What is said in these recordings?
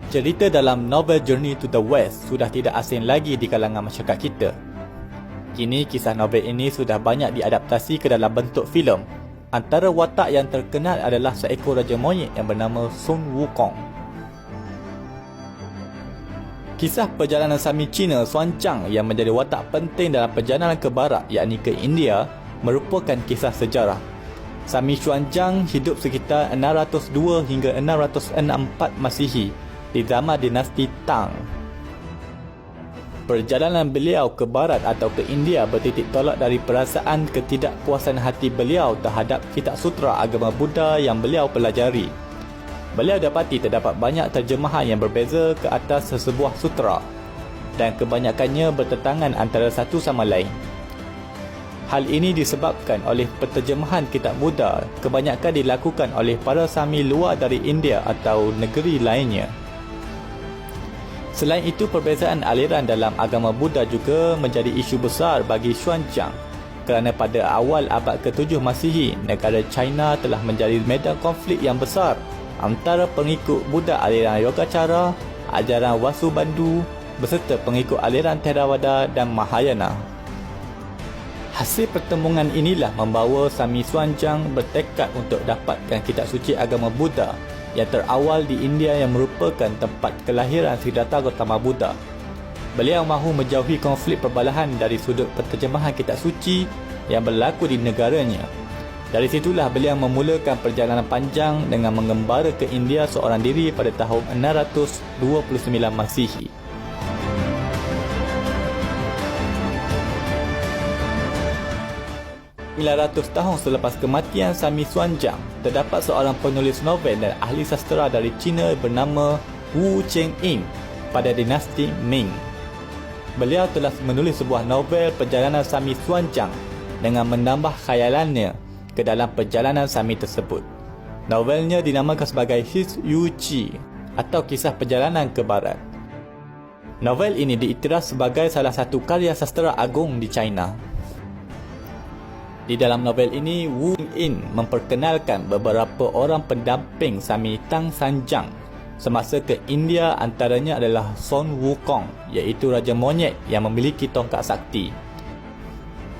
Cerita dalam novel Journey to the West sudah tidak asing lagi di kalangan masyarakat kita. Kini kisah novel ini sudah banyak diadaptasi ke dalam bentuk filem. Antara watak yang terkenal adalah seekor raja monyet yang bernama Sun Wukong. Kisah perjalanan Sami Cina Xuanzang yang menjadi watak penting dalam perjalanan ke barat, yakni ke India, merupakan kisah sejarah. Sami Xuanzang hidup sekitar 602 hingga 664 Masihi di zaman dinasti Tang. Perjalanan beliau ke barat atau ke India bertitik tolak dari perasaan ketidakpuasan hati beliau terhadap kitab sutra agama Buddha yang beliau pelajari. Beliau dapati terdapat banyak terjemahan yang berbeza ke atas sesebuah sutra dan kebanyakannya bertentangan antara satu sama lain. Hal ini disebabkan oleh penterjemahan kitab Buddha kebanyakan dilakukan oleh para Sami luar dari India atau negeri lainnya. Selain itu, perbezaan aliran dalam agama Buddha juga menjadi isu besar bagi Xuanzang kerana pada awal abad ke-7 Masihi, negara China telah menjadi medan konflik yang besar antara pengikut Buddha aliran Yogacara, ajaran Vasubandhu beserta pengikut aliran Theravada dan Mahayana. Hasil pertembungan inilah membawa Sami Xuanzang bertekad untuk dapatkan kitab suci agama Buddha yang terawal di India yang merupakan tempat kelahiran Siddhartha Gautama Buddha. Beliau mahu menjauhi konflik perbalahan dari sudut penterjemahan kitab suci yang berlaku di negaranya. Dari situlah beliau memulakan perjalanan panjang dengan mengembara ke India seorang diri pada tahun 629 Masihi. Ratus tahun selepas kematian Sami Xuanzang, terdapat seorang penulis novel dan ahli sastera dari China bernama Wu Chengyin pada dinasti Ming. Beliau telah menulis sebuah novel perjalanan Sami Xuanzang dengan menambah khayalannya ke dalam perjalanan Sami tersebut. Novelnya dinamakan sebagai His Yu Qi atau Kisah Perjalanan ke Barat. Novel ini diiktiraf sebagai salah satu karya sastera agung di China. Di dalam novel ini, Wu Chengyin memperkenalkan beberapa orang pendamping Sami Tang Sanjang semasa ke India, antaranya adalah Sun Wukong, iaitu raja monyet yang memiliki tongkat sakti,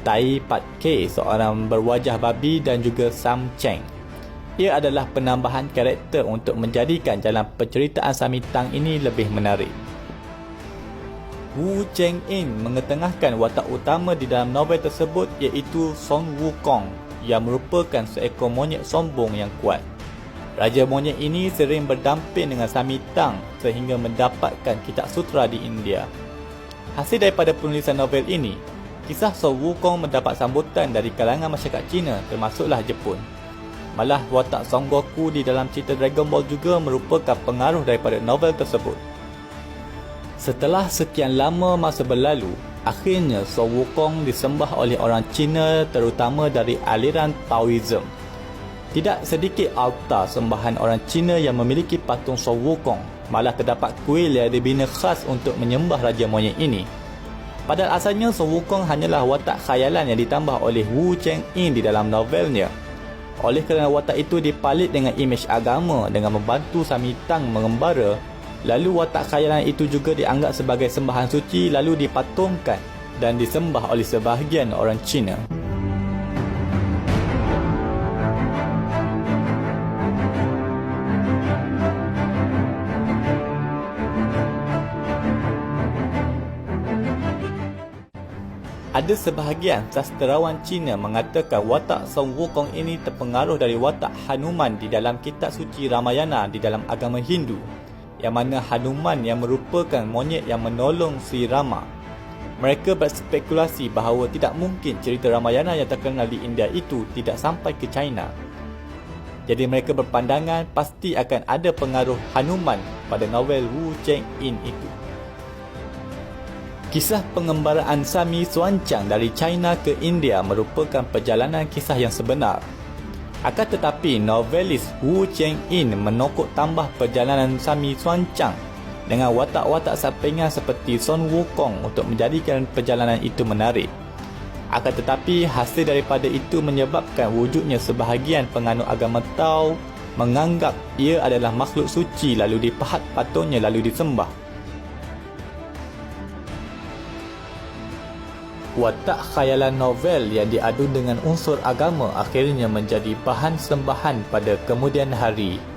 Tai Pat Kei, seorang berwajah babi, dan juga Sam Cheng. Ia adalah penambahan karakter untuk menjadikan jalan penceritaan Sami Tang ini lebih menarik. Wu Chengyin mengetengahkan watak utama di dalam novel tersebut, iaitu Sun Wukong yang merupakan seekor monyet sombong yang kuat. Raja monyet ini sering berdamping dengan Sami Tang sehingga mendapatkan kitab sutra di India. Hasil daripada penulisan novel ini, kisah Sun Wukong mendapat sambutan dari kalangan masyarakat Cina termasuklah Jepun. Malah watak Son Goku di dalam cerita Dragon Ball juga merupakan pengaruh daripada novel tersebut. Setelah sekian lama masa berlalu, akhirnya Sun Wukong disembah oleh orang Cina terutama dari aliran Taoism. Tidak sedikit altar sembahan orang Cina yang memiliki patung Sun Wukong, malah terdapat kuil yang dibina khas untuk menyembah raja monyet ini. Padahal asalnya Sun Wukong hanyalah watak khayalan yang ditambah oleh Wu Chengyin di dalam novelnya. Oleh kerana watak itu dipalit dengan imej agama dengan membantu Sami Tang mengembara, lalu watak khayalan itu juga dianggap sebagai sembahan suci lalu dipatungkan dan disembah oleh sebahagian orang Cina. Ada sebahagian sastrawan Cina mengatakan watak Sun Wukong ini terpengaruh dari watak Hanuman di dalam kitab suci Ramayana di dalam agama Hindu, yang mana Hanuman yang merupakan monyet yang menolong Sri Rama. Mereka berspekulasi bahawa tidak mungkin cerita Ramayana yang terkenal di India itu tidak sampai ke China. Jadi mereka berpandangan pasti akan ada pengaruh Hanuman pada novel Wu Chengyin itu. Kisah pengembaraan Sami Xuanzang dari China ke India merupakan perjalanan kisah yang sebenar. Akan tetapi, novelis Wu Chengyin menokok tambah perjalanan Sami Xuanzang dengan watak-watak sampingan seperti Sun Wukong untuk menjadikan perjalanan itu menarik. Akan tetapi, hasil daripada itu menyebabkan wujudnya sebahagian penganut agama Tao menganggap ia adalah makhluk suci lalu dipahat patungnya lalu disembah. Watak khayalan novel yang diadu dengan unsur agama akhirnya menjadi bahan sembahan pada kemudian hari.